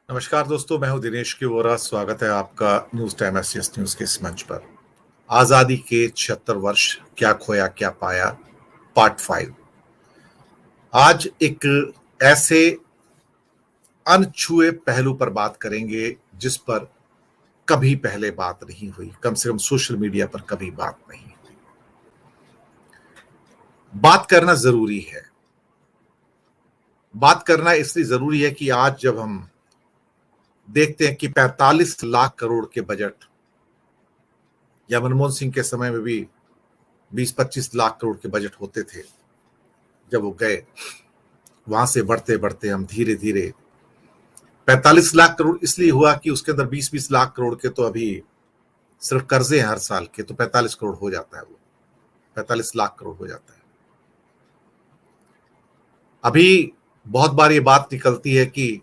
नमस्कार दोस्तों, मैं हूं दिनेश की वोरा। स्वागत है आपका न्यूज टाइम एसएस न्यूज के इस मंच पर। आजादी के 76 वर्ष, क्या खोया क्या पाया, पार्ट 5। आज एक ऐसे अनछुए पहलू पर बात करेंगे जिस पर कभी पहले बात नहीं हुई, कम से कम सोशल मीडिया पर कभी बात नहीं हुई। बात करना जरूरी है। बात करना इसलिए जरूरी है कि आज जब हम देखते हैं कि 45 लाख करोड़ के बजट, या मनमोहन सिंह के समय में भी 20-25 लाख करोड़ के बजट होते थे, जब वो गए, वहां से बढ़ते बढ़ते हम धीरे धीरे 45 लाख करोड़ इसलिए हुआ कि उसके अंदर 20-20 लाख करोड़ के तो अभी सिर्फ कर्जे हैं हर साल के, तो 45 करोड़ हो जाता है, वो 45 लाख करोड़ हो जाता है। अभी बहुत बार ये बात निकलती है कि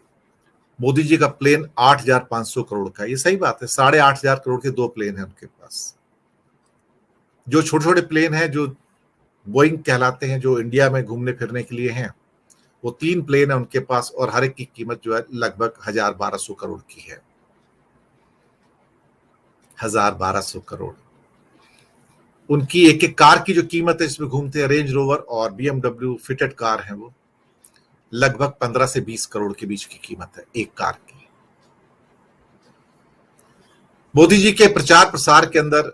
मोदी जी का प्लेन 8,500 करोड़ का। ये सही बात है, 8,500 करोड़ के 2 प्लेन हैं उनके पास। जो छोटे छोटे प्लेन हैं, जो बोइंग कहलाते हैं, जो इंडिया में घूमने फिरने के लिए हैं, वो 3 प्लेन है उनके पास, और हर एक की कीमत जो है लगभग 1,000-1,200 करोड़ की है। 1,000-1,200 करोड़ उनकी एक एक कार की जो कीमत है, इसमें घूमते हैं रेंज रोवर और बीएमडब्ल्यू फिटेड कार है, वो लगभग 15 से 20 करोड़ के बीच की कीमत है एक कार की। मोदी जी के प्रचार प्रसार के अंदर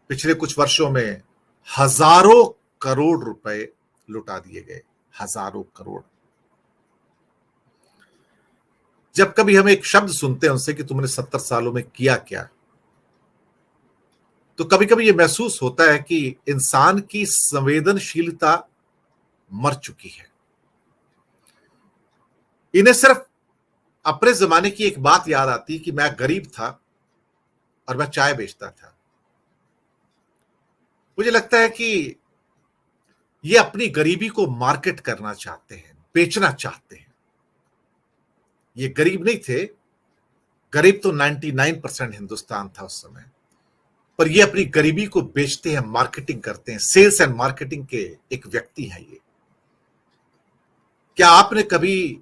पिछले कुछ वर्षों में हजारों करोड़ रुपए लुटा दिए गए, हजारों करोड़। जब कभी हम एक शब्द सुनते हैं उनसे कि तुमने 70 सालों में किया क्या, तो कभी कभी यह महसूस होता है कि इंसान की संवेदनशीलता मर चुकी है। इन्हें सिर्फ अपने जमाने की एक बात याद आती कि मैं गरीब था और मैं चाय बेचता था। मुझे लगता है कि ये अपनी गरीबी को मार्केट करना चाहते हैं, बेचना चाहते हैं। ये गरीब नहीं थे, गरीब तो 99% हिंदुस्तान था उस समय, पर ये अपनी गरीबी को बेचते हैं, मार्केटिंग करते हैं। सेल्स एंड मार्केटिंग के एक व्यक्ति हैं ये। क्या आपने कभी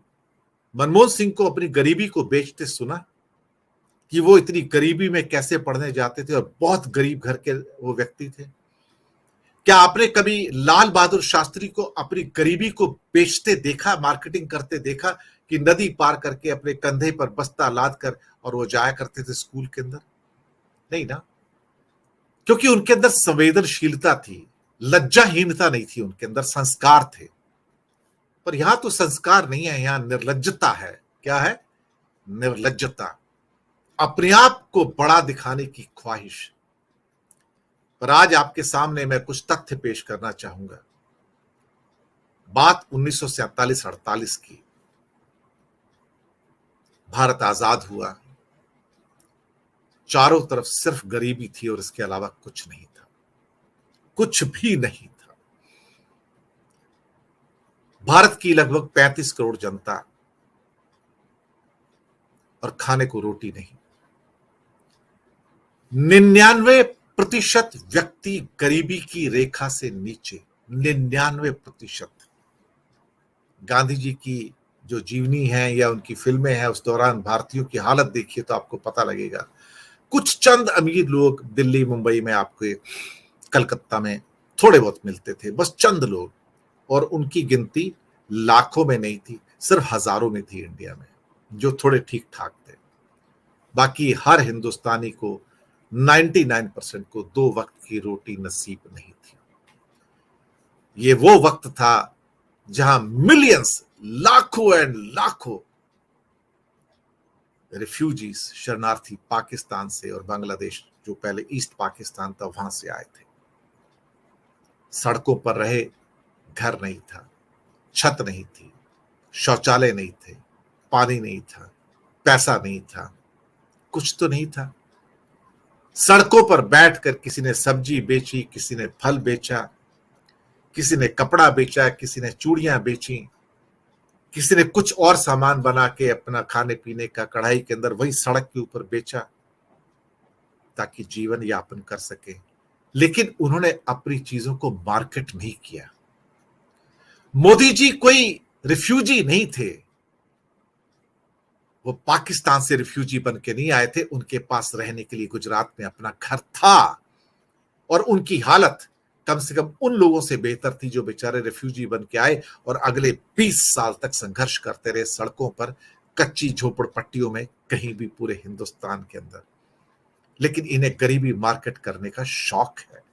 मनमोहन सिंह को अपनी गरीबी को बेचते सुना, कि वो इतनी गरीबी में कैसे पढ़ने जाते थे और बहुत गरीब घर के वो व्यक्ति थे? क्या आपने कभी लाल बहादुर शास्त्री को अपनी गरीबी को बेचते देखा, मार्केटिंग करते देखा, कि नदी पार करके अपने कंधे पर बस्ता लाद कर और वो जाया करते थे स्कूल के अंदर? नहीं ना, क्योंकि उनके अंदर संवेदनशीलता थी, लज्जाहीनता नहीं थी, उनके अंदर संस्कार थे। पर यहां तो संस्कार नहीं है, यहां निर्लज्जता है। क्या है? निर्लज्जता, अपने आप को बड़ा दिखाने की ख्वाहिश। पर आज आपके सामने मैं कुछ तथ्य पेश करना चाहूंगा। बात 1947-48 की। भारत आजाद हुआ, चारों तरफ सिर्फ गरीबी थी और इसके अलावा कुछ नहीं था, कुछ भी नहीं था। भारत की लगभग 35 करोड़ जनता, और खाने को रोटी नहीं। 99% व्यक्ति गरीबी की रेखा से नीचे। 99%। गांधी जी की जो जीवनी है या उनकी फिल्में हैं, उस दौरान भारतीयों की हालत देखिए तो आपको पता लगेगा। कुछ चंद अमीर लोग दिल्ली मुंबई में, आपके कलकत्ता में थोड़े बहुत मिलते थे, बस चंद लोग, और उनकी गिनती लाखों में नहीं थी, सिर्फ हजारों में थी इंडिया में, जो थोड़े ठीक ठाक थे। बाकी हर हिंदुस्तानी को, 99% को 2 वक्त की रोटी नसीब नहीं थी। ये वो वक्त था जहां मिलियंस, लाखों एंड लाखों रिफ्यूजीज, शरणार्थी पाकिस्तान से और बांग्लादेश, जो पहले ईस्ट पाकिस्तान था, वहां से आए थे। सड़कों पर रहे, घर नहीं था, छत नहीं थी, शौचालय नहीं थे, पानी नहीं था, पैसा नहीं था, कुछ तो नहीं था। सड़कों पर बैठकर किसी ने सब्जी बेची, किसी ने फल बेचा, किसी ने कपड़ा बेचा, किसी ने चूड़ियां बेची, किसी ने कुछ और सामान बना के अपना खाने पीने का कढ़ाई के अंदर वही सड़क के ऊपर बेचा, ताकि जीवन यापन कर सके। लेकिन उन्होंने अपनी चीजों को मार्केट नहीं किया। मोदी जी कोई रिफ्यूजी नहीं थे, वो पाकिस्तान से रिफ्यूजी बन के नहीं आए थे, उनके पास रहने के लिए गुजरात में अपना घर था और उनकी हालत कम से कम उन लोगों से बेहतर थी जो बेचारे रिफ्यूजी बन के आए और अगले 20 साल तक संघर्ष करते रहे सड़कों पर, कच्ची झोपड़पट्टियों में, कहीं भी पूरे हिंदुस्तान के अंदर। लेकिन इन्हें गरीबी मार्केट करने का शौक है।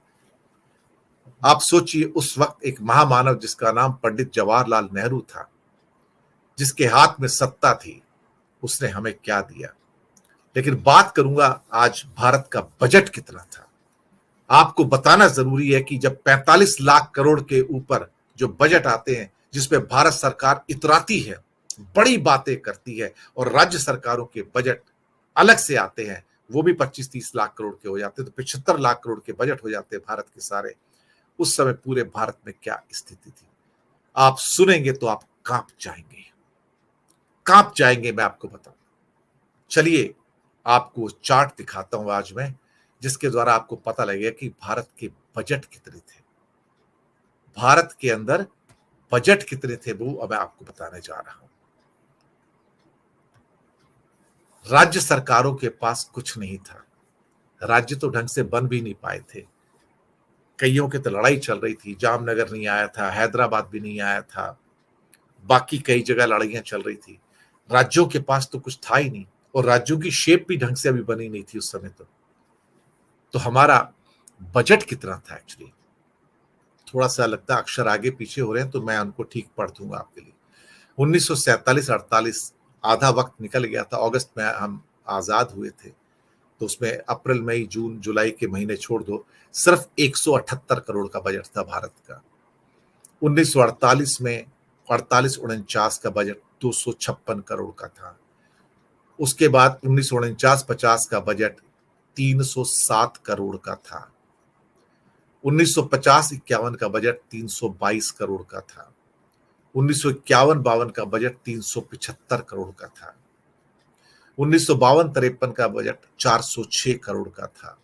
आप सोचिए, उस वक्त एक महामानव जिसका नाम पंडित जवाहरलाल नेहरू था, जिसके हाथ में सत्ता थी, उसने हमें क्या दिया। लेकिन बात करूंगा आज भारत का बजट कितना था। आपको बताना जरूरी है कि जब 45 लाख करोड़ के ऊपर जो बजट आते हैं, जिसमें भारत सरकार इतराती है, बड़ी बातें करती है, और राज्य सरकारों के बजट अलग से आते हैं, वो भी 25-30 लाख करोड़ के हो जाते हैं, तो 75 लाख करोड़ के बजट हो जाते हैं भारत के सारे। उस समय पूरे भारत में क्या स्थिति थी, आप सुनेंगे तो आप कांप जाएंगे, कांप जाएंगे, मैं आपको बताऊं। चलिए आपको चार्ट दिखाता हूं आज मैं, जिसके द्वारा आपको पता लगेगा कि भारत के बजट कितने थे, भारत के अंदर बजट कितने थे, वो अब मैं आपको बताने जा रहा हूं। राज्य सरकारों के पास कुछ नहीं था, राज्य तो ढंग से बन भी नहीं पाए थे, कईयों के तो लड़ाई चल रही थी, जामनगर नहीं आया था, हैदराबाद भी नहीं आया था, बाकी कई जगह लड़ाइयां चल रही थी। राज्यों के पास तो कुछ था ही नहीं, और राज्यों की शेप भी ढंग से अभी बनी नहीं थी उस समय। तो हमारा बजट कितना था एक्चुअली, थोड़ा सा लगता है अक्षर आगे पीछे हो रहे हैं, तो मैं उनको ठीक पढ़ दूंगा आपके लिए। 1947-48 आधा वक्त निकल गया था, अगस्त में हम आजाद हुए थे, तो उसमें अप्रैल मई जून जुलाई के महीने छोड़ दो, सिर्फ 178 करोड़ का बजट था भारत का। 1948 में 48-49 का बजट 256 करोड़ का था। उसके बाद 1949-50 का बजट 307 करोड़ का था। 1950-51 का बजट 322 करोड़ का था। 1951-52 का बजट 375 करोड़ का था। 1952-53 का बजट 406 करोड़ का था।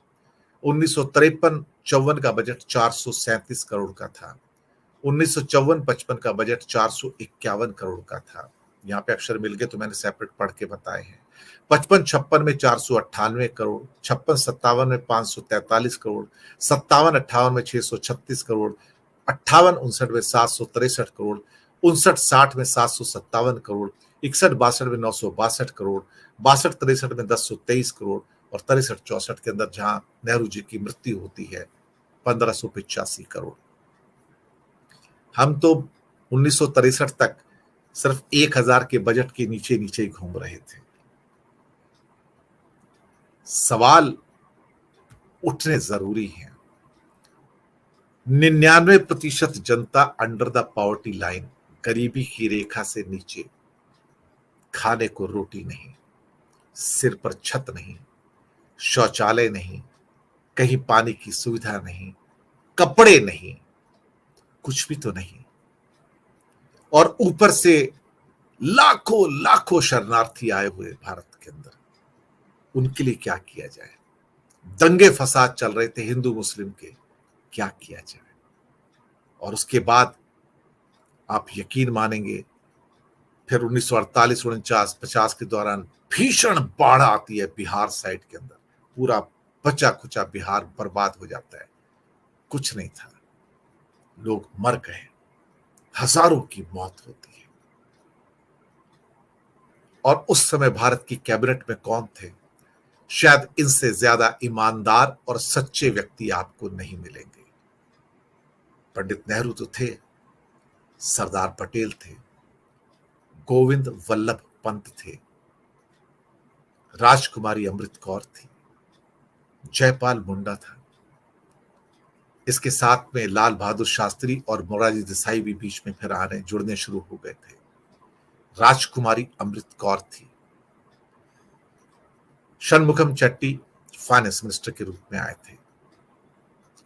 1953-54 का बजट 437 करोड़ का था। 1954-55 का बजट 451 करोड़ का था। यहाँ पे अक्षर मिल गए तो मैंने सेपरेट पढ़ के बताए हैं। 55-56 में 498 करोड़, 56-57 में 543 करोड़, 57-58 में 636 करोड़, 58-59 में 763 करोड़, 59-60 में 757 करोड़, 61-62 में 962 करोड़, 62-63 में 1023 करोड़, और 63-64 के अंदर जहां नेहरू जी की मृत्यु होती है 1585 करोड़। हम तो 1963 तक सिर्फ 1000 के बजट के नीचे नीचे ही घूम रहे थे। सवाल उठने जरूरी है। 99% जनता अंडर द पॉवर्टी लाइन, गरीबी की रेखा से नीचे, खाने को रोटी नहीं, सिर पर छत नहीं, शौचालय नहीं, कहीं पानी की सुविधा नहीं, कपड़े नहीं, कुछ भी तो नहीं, और ऊपर से लाखों लाखों शरणार्थी आए हुए भारत के अंदर। उनके लिए क्या किया जाए? दंगे फसाद चल रहे थे हिंदू मुस्लिम के, क्या किया जाए? और उसके बाद आप यकीन मानेंगे, फिर 1948-49-50 के दौरान भीषण बाढ़ आती है बिहार साइड के अंदर, पूरा बचा खुचा बिहार बर्बाद हो जाता है। कुछ नहीं था, लोग मर गए, हजारों की मौत होती है। और उस समय भारत की कैबिनेट में कौन थे? शायद इनसे ज्यादा ईमानदार और सच्चे व्यक्ति आपको नहीं मिलेंगे। पंडित नेहरू तो थे, सरदार पटेल थे, गोविंद वल्लभ पंत थे, राजकुमारी अमृत कौर थी, जयपाल मुंडा था, इसके साथ में लाल बहादुर शास्त्री और मोरारजी देसाई भी बीच में फिर आने जुड़ने शुरू हो गए थे। राजकुमारी अमृत कौर थी। षणमुखम चट्टी फाइनेंस मिनिस्टर के रूप में आए थे।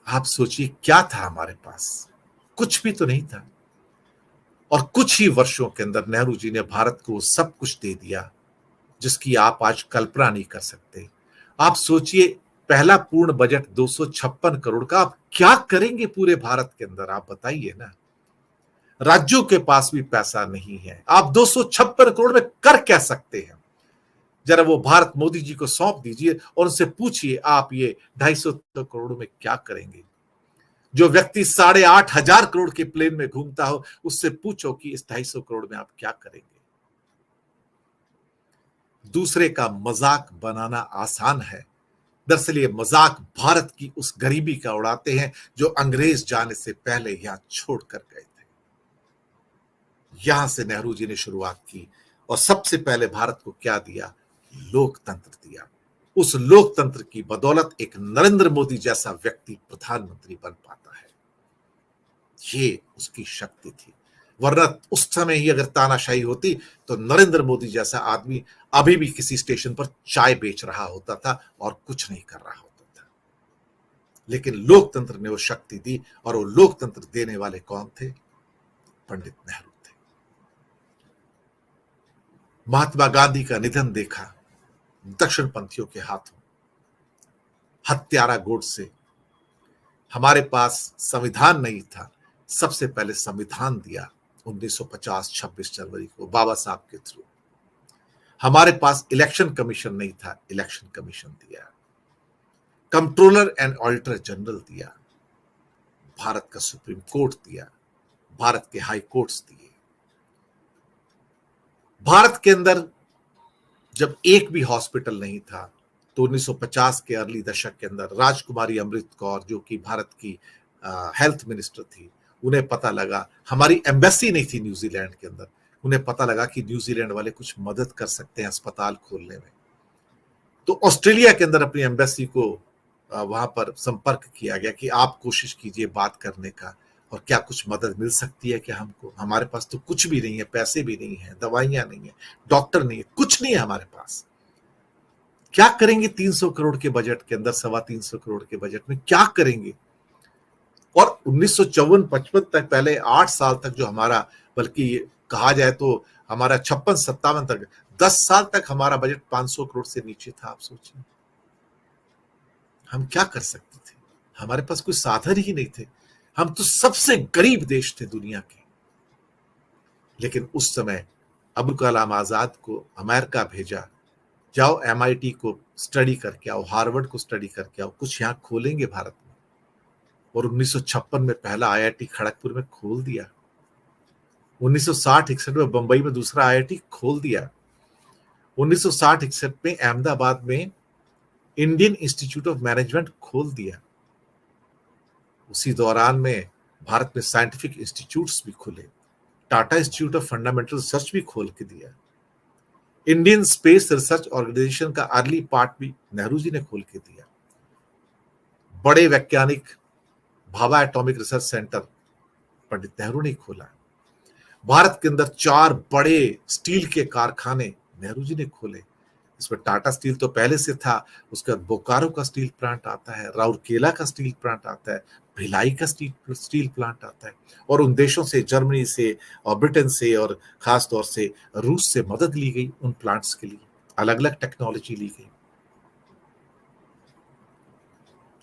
आप सोचिए क्या था हमारे पास? कुछ भी तो नहीं था। और कुछ ही वर्षों के अंदर नेहरू जी ने भारत को सब कुछ दे दिया जिसकी आप आज कल्पना नहीं कर सकते। आप सोचिए, पहला पूर्ण बजट 256 करोड़ का, आप क्या करेंगे पूरे भारत के अंदर? आप बताइए ना। राज्यों के पास भी पैसा नहीं है, आप 256 करोड़ में कर क्या सकते हैं? जरा वो भारत मोदी जी को सौंप दीजिए और उनसे पूछिए आप ये 250 करोड़ में क्या करेंगे। जो व्यक्ति 8,500 करोड़ के प्लेन में घूमता हो उससे पूछो कि इस 250 करोड़ में आप क्या करेंगे। दूसरे का मजाक बनाना आसान है, दरअसल ये मजाक भारत की उस गरीबी का उड़ाते हैं जो अंग्रेज जाने से पहले यहां छोड़कर गए थे। यहां से नेहरू जी ने शुरुआत की और सबसे पहले भारत को क्या दिया? लोकतंत्र दिया। उस लोकतंत्र की बदौलत एक नरेंद्र मोदी जैसा व्यक्ति प्रधानमंत्री बन पाता है। ये उसकी शक्ति थी, वरना उस समय ही अगर तानाशाही होती तो नरेंद्र मोदी जैसा आदमी अभी भी किसी स्टेशन पर चाय बेच रहा होता था और कुछ नहीं कर रहा होता था। लेकिन लोकतंत्र ने वो शक्ति दी और वो लोकतंत्र देने वाले कौन थे? पंडित नेहरू थे। महात्मा गांधी का निधन देखा दक्षिण पंथियों के हाथों, हत्यारा गोडसे। हमारे पास संविधान नहीं था, सबसे पहले संविधान दिया 1950 26 जनवरी को बाबा साहब के थ्रू। हमारे पास इलेक्शन कमीशन नहीं था, इलेक्शन कमीशन दिया। कंट्रोलर एंड ऑडिटर जनरल दिया, भारत का सुप्रीम कोर्ट दिया, भारत के हाई कोर्ट्स दिए। भारत के अंदर जब एक भी हॉस्पिटल नहीं था तो 1950 के अर्ली दशक के अंदर राजकुमारी अमृत कौर जो कि भारत की हेल्थ मिनिस्टर थी, उन्हें पता लगा, हमारी एम्बेसी नहीं थी न्यूजीलैंड के अंदर, उन्हें पता लगा कि न्यूजीलैंड वाले कुछ मदद कर सकते हैं अस्पताल खोलने में। तो ऑस्ट्रेलिया के अंदर अपनी एम्बेसी को वहां पर संपर्क किया गया कि आप कोशिश कीजिए बात करने का और क्या कुछ मदद मिल सकती है क्या हमको? हमारे पास तो कुछ भी नहीं है, पैसे भी नहीं है, दवाइयां नहीं है, डॉक्टर नहीं है, कुछ नहीं है हमारे पास। क्या करेंगे 300 करोड़ के बजट के अंदर, 325 करोड़ के बजट में क्या करेंगे? और 1954-55 तक, पहले 8 साल तक जो हमारा, बल्कि कहा जाए तो हमारा 56-57 तक 10 साल तक हमारा बजट 500 करोड़ से नीचे था। आप सोचिए हम क्या कर सकते थे? हमारे पास कोई साधन ही नहीं थे, हम तो सबसे गरीब देश थे दुनिया के। लेकिन उस समय अबुल कलाम आजाद को अमेरिका भेजा, जाओ MIT को स्टडी करके आओ, हार्वर्ड को स्टडी करके आओ, कुछ यहां खोलेंगे भारत में। और 1956 में पहला IIT खड़गपुर में खोल दिया, 1960-61 में बंबई में दूसरा IIT खोल दिया, 1960-61 में अहमदाबाद में इंडियन इंस्टीट्यूट ऑफ मैनेजमेंट खोल दिया। उसी दौरान में भारत में साइंटिफिक इंस्टीट्यूट्स भी खुले, Tata institute of fundamental research भी खोल के दिया, इंडियन स्पेस रिसर्च ऑर्गेनाइजेशन का अर्ली पार्ट भी नेहरू जी ने खोल के दिया। बड़े वैज्ञानिक Bhabha atomic research centre Pandit Nehru ने खोला। भारत के अंदर 4 बड़े स्टील के कारखाने नेहरू जी ने खोले। इसमें टाटा स्टील तो पहले से था, उसके बाद बोकारो का स्टील प्लांट आता है, राउरकेला का स्टील प्लांट आता है, भिलाई का स्टील प्लांट आता है। और उन देशों से, जर्मनी से और ब्रिटेन से और खास तौर से रूस से मदद ली गई उन प्लांट्स के लिए, अलग अलग टेक्नोलॉजी ली गई।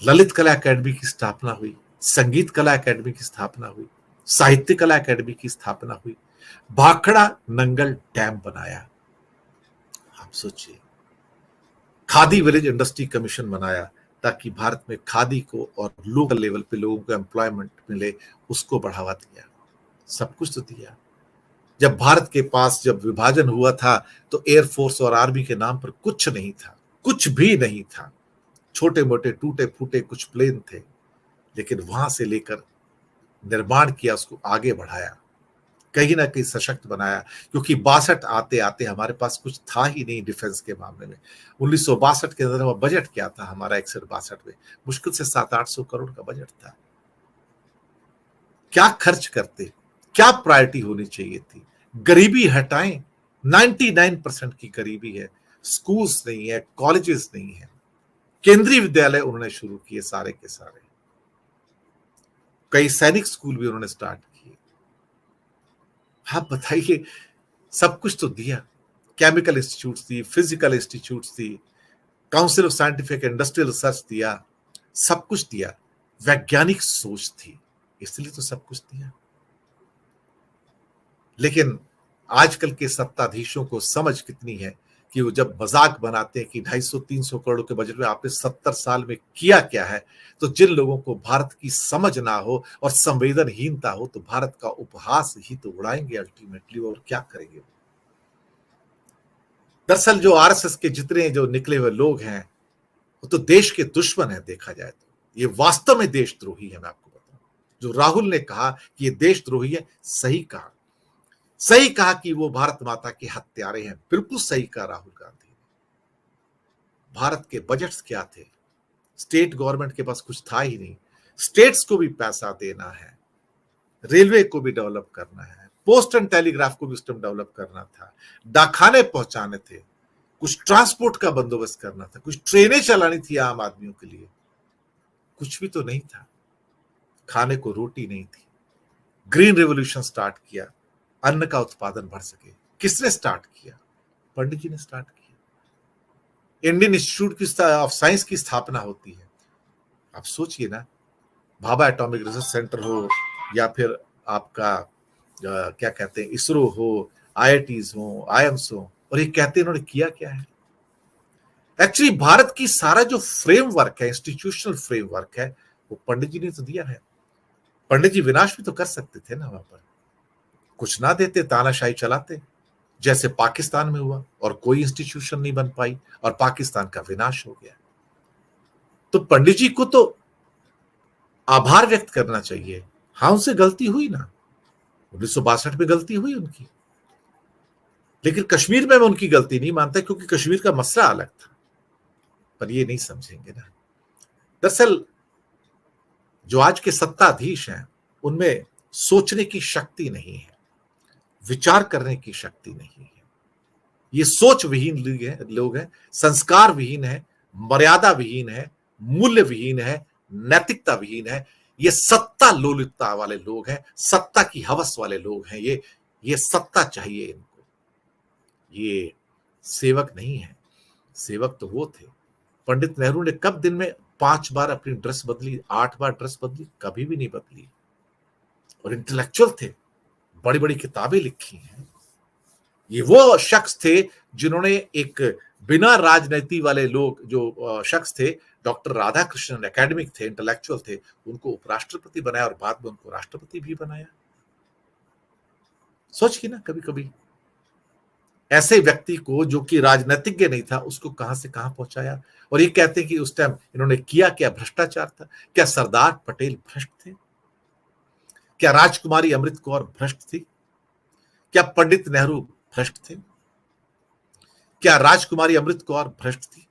ललित कला एकेडमी की स्थापना हुई, संगीत कला एकेडमी की स्थापना हुई, साहित्य कला एकेडमी की स्थापना हुई, भाखड़ा नंगल डैम बनाया। आप सोचिए, खादी विलेज इंडस्ट्री कमीशन बनाया ताकि भारत में खादी को और लोकल लेवल पे लोगों को एम्प्लॉयमेंट मिले, उसको बढ़ावा दिया। सब कुछ तो दिया। जब भारत के पास जब विभाजन हुआ था तो एयरफोर्स और आर्मी के नाम पर कुछ नहीं था, कुछ भी नहीं था, छोटे मोटे टूटे फूटे कुछ प्लेन थे। लेकिन वहां से लेकर निर्माण किया, उसको आगे बढ़ाया, कहीं ना कहीं सशक्त बनाया, क्योंकि 62 आते आते हमारे पास कुछ था ही नहीं डिफेंस के मामले में। 1962 के अंदर बजट क्या था हमारा? 61-62 में मुश्किल से 700-800 करोड़ का बजट था। क्या खर्च करते, क्या प्रायोरिटी होनी चाहिए थी? गरीबी हटाएं, 99% की गरीबी है, स्कूल्स नहीं है, कॉलेजेस नहीं है, केंद्रीय विद्यालय उन्होंने शुरू किए सारे के सारे, कई सैनिक स्कूल भी उन्होंने स्टार्ट किए। आप बताइए, सब कुछ तो दिया, chemical institute the, physical institute the, council of scientific industrial research दिया, सब कुछ दिया, वैज्ञानिक सोच थी, इसलिए तो सब कुछ दिया। लेकिन आजकल के सत्ताधीशों को समझ कितनी है कि वो जब मजाक बनाते हैं कि 250-300 करोड़ के बजट में आपने 70 साल में किया क्या है, तो जिन लोगों को भारत की समझ ना हो और संवेदनहीनता हो तो भारत का उपहास ही तो उड़ाएंगे अल्टीमेटली, और क्या करेंगे। दरअसल जो आरएसएस के जितने जो निकले हुए लोग हैं वो तो देश के दुश्मन है, देखा जाए तो ये वास्तव में देशद्रोही है। मैं आपको बताऊं, जो राहुल ने कहा कि ये देशद्रोही है, सही कहा कि वो भारत माता के हत्यारे हैं, बिल्कुल सही कहा राहुल गांधी ने। भारत के बजट्स क्या थे, स्टेट गवर्नमेंट के पास कुछ था ही नहीं। स्टेट्स को भी पैसा देना है, रेलवे को भी डेवलप करना है, पोस्ट एंड टेलीग्राफ को भी सिस्टम डेवलप करना था, डाकखाने पहुंचाने थे, कुछ ट्रांसपोर्ट का बंदोबस्त करना था, कुछ ट्रेनें चलानी थी आम आदमियों के लिए, कुछ भी तो नहीं था। खाने को रोटी नहीं थी। ग्रीन रेवोल्यूशन स्टार्ट किया, अन्न का उत्पादन बढ़ सके। किसने स्टार्ट किया? पंडित जी ने स्टार्ट किया। इंडियन इंस्टीट्यूट ऑफ साइंस की स्थापना होती है। आप सोचिए ना, भाभा एटॉमिक रिसर्च सेंटर हो या फिर आपका क्या कहते हैं इसरो हो, आईआईटीज हो, आईएम्स हो, और ये कहते हैं इन्होंने किया क्या है। एक्चुअली भारत की सारा जो फ्रेमवर्क है, इंस्टीट्यूशनल फ्रेमवर्क है, वो पंडित जी ने तो दिया है। पंडित जी विनाश भी तो कर सकते थे ना, वहां पर कुछ ना देते, तानाशाही चलाते, जैसे पाकिस्तान में हुआ, और कोई इंस्टीट्यूशन नहीं बन पाई और पाकिस्तान का विनाश हो गया। तो पंडित जी को तो आभार व्यक्त करना चाहिए। हाँ, उनसे गलती हुई ना, 1962 में गलती हुई उनकी, लेकिन कश्मीर में मैं उनकी गलती नहीं मानता, क्योंकि कश्मीर का मसला अलग था। पर ये नहीं समझेंगे ना। दरअसल जो आज के सत्ताधीश हैं उनमें सोचने की शक्ति नहीं है, विचार करने की शक्ति नहीं है। ये सोच विहीन लोग हैं, संस्कार विहीन है, मर्यादा विहीन है, मूल्य विहीन है, नैतिकता विहीन है। ये सत्ता लोलुपता वाले लोग हैं, सत्ता की हवस वाले लोग हैं। ये सत्ता चाहिए इनको, ये सेवक नहीं है। सेवक तो वो थे। पंडित नेहरू ने कब दिन में 5 बार अपनी ड्रेस बदली, 8 बार ड्रेस बदली? कभी भी नहीं बदली। और इंटेलेक्चुअल थे, बड़ी बड़ी किताबें लिखी हैं। ये वो शख्स थे जिन्होंने एक बिना राजनीति वाले लोग जो शख्स थे, डॉक्टर राधाकृष्णन, एकेडमिक थे, इंटेलेक्चुअल थे, उनको उपराष्ट्रपति बनाया और बाद में उनको राष्ट्रपति भी बनाया। सोचिए ना, कभी कभी ऐसे व्यक्ति को जो कि राजनीतिज्ञ नहीं था, उसको कहां से कहां पहुंचाया। और ये कहते हैं कि उस टाइम इन्होंने किया क्या? भ्रष्टाचार था। क्या सरदार पटेल भ्रष्ट थे? क्या राजकुमारी अमृत कौर भ्रष्ट थी? क्या पंडित नेहरू भ्रष्ट थे? क्या राजकुमारी अमृत कौर भ्रष्ट थी?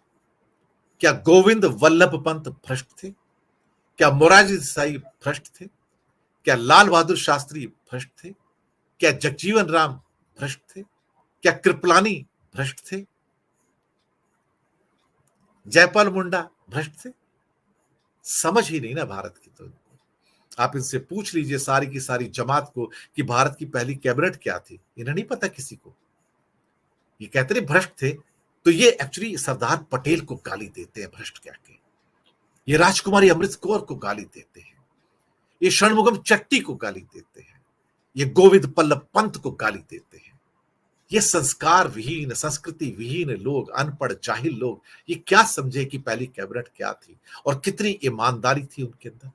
क्या गोविंद वल्लभ पंत भ्रष्ट थे? क्या मोरारजी देसाई भ्रष्ट थे? क्या लाल बहादुर शास्त्री भ्रष्ट थे? क्या जगजीवन राम भ्रष्ट थे? क्या कृपलानी भ्रष्ट थे? जयपाल मुंडा भ्रष्ट थे? समझ ही नहीं ना भारत की। तो आप इनसे पूछ लीजिए सारी की सारी जमात को कि भारत की पहली कैबिनेट क्या थी, इन्हें नहीं पता किसी को। ये कहते रहे भ्रष्ट थे, तो ये एक्चुअली सरदार पटेल को गाली देते हैं भ्रष्ट कह के, ये राजकुमारी अमृत कौर को गाली देते हैं, ये षणमुगम चट्टी को गाली देते हैं, ये गोविंद पल्लभ पंत को गाली देते हैं। ये संस्कार विहीन, संस्कृति विहीन लोग, अनपढ़ जाहिल लोग, ये क्या समझे कि पहली कैबिनेट क्या थी और कितनी ईमानदारी थी उनके अंदर।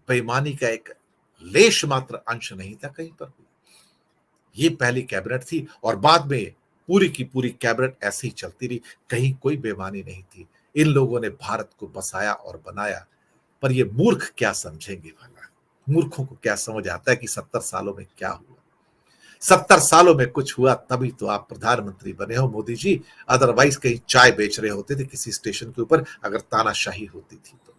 बेईमानी का एक लेश मात्र अंश नहीं था कहीं पर भी। ये पहली कैबिनेट थी और बाद में पूरी की पूरी कैबिनेट ऐसे ही चलती रही, कहीं कोई बेईमानी नहीं थी। इन लोगों ने भारत को बसाया और बनाया। पर ये मूर्ख क्या समझेंगे भला? मूर्खों को क्या समझ आता है कि 70 सालों में क्या हुआ? 70 सालों में कुछ हुआ तभी तो आप प्रधानमंत्री बने हो मोदी जी, अदरवाइज कहीं चाय बेच रहे होते थे किसी स्टेशन के ऊपर, अगर तानाशाही होती थी तो।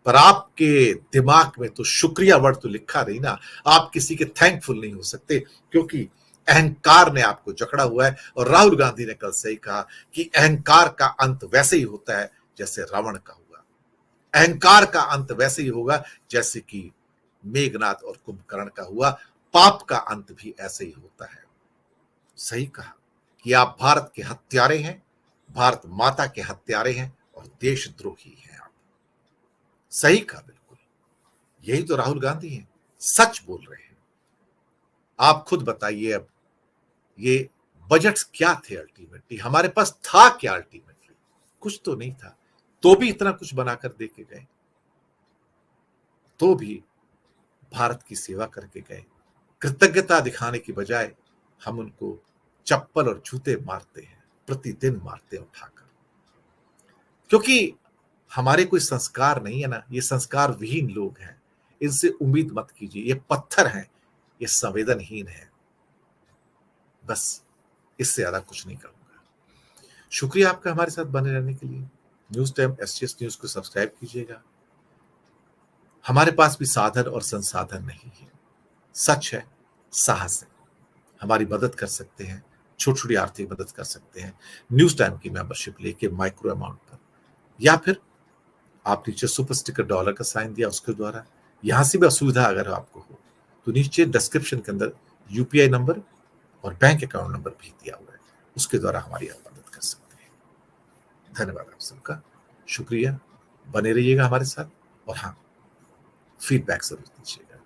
पर आपके दिमाग में तो शुक्रिया वर्ड तो लिखा नहीं ना, आप किसी के थैंकफुल नहीं हो सकते, क्योंकि अहंकार ने आपको जकड़ा हुआ है। और राहुल गांधी ने कल सही कहा कि अहंकार का अंत वैसे ही होता है जैसे रावण का हुआ, अहंकार का अंत वैसे ही होगा जैसे कि मेघनाथ और कुंभकर्ण का हुआ, पाप का अंत भी ऐसे ही होता है। सही कहा कि आप भारत के हत्यारे हैं, भारत माता के हत्यारे हैं और देशद्रोही हैं आप। सही कहा, बिल्कुल यही तो राहुल गांधी हैं, सच बोल रहे हैं। आप खुद बताइए, अब ये बजट्स क्या थे अल्टीमेटली, हमारे पास था क्या अल्टीमेटली, कुछ तो नहीं था, तो भी इतना कुछ बनाकर दे के गए, तो भी भारत की सेवा करके गए। कृतज्ञता दिखाने की बजाय हम उनको चप्पल और जूते मारते हैं, प्रतिदिन मारते हैं उठाकर, क्योंकि हमारे कोई संस्कार नहीं है ना, ये संस्कार विहीन लोग हैं, इनसे उम्मीद मत कीजिए, ये पत्थर हैं, ये संवेदनहीन है। बस इससे ज्यादा कुछ नहीं करूंगा। शुक्रिया आपका हमारे साथ बने रहने के लिए। न्यूज टाइम एसटीएस न्यूज को सब्सक्राइब कीजिएगा। हमारे पास भी साधन और संसाधन नहीं है, सच है, साहस है, हमारी मदद कर सकते हैं, छोटी छोटी आर्थिक मदद कर सकते हैं न्यूज टाइम की मेंबरशिप लेके माइक्रो अमाउंट पर, या फिर आप नीचे सुपर स्टिकर डॉलर का साइन दिया उसके द्वारा। यहां से भी असुविधा अगर आपको हो तो नीचे डिस्क्रिप्शन के अंदर यूपीआई नंबर और बैंक अकाउंट नंबर भी दिया हुआ है, उसके द्वारा हमारी आप मदद कर सकते हैं। धन्यवाद आप सबका, शुक्रिया, बने रहिएगा हमारे साथ, और हाँ, फीडबैक जरूर दीजिएगा।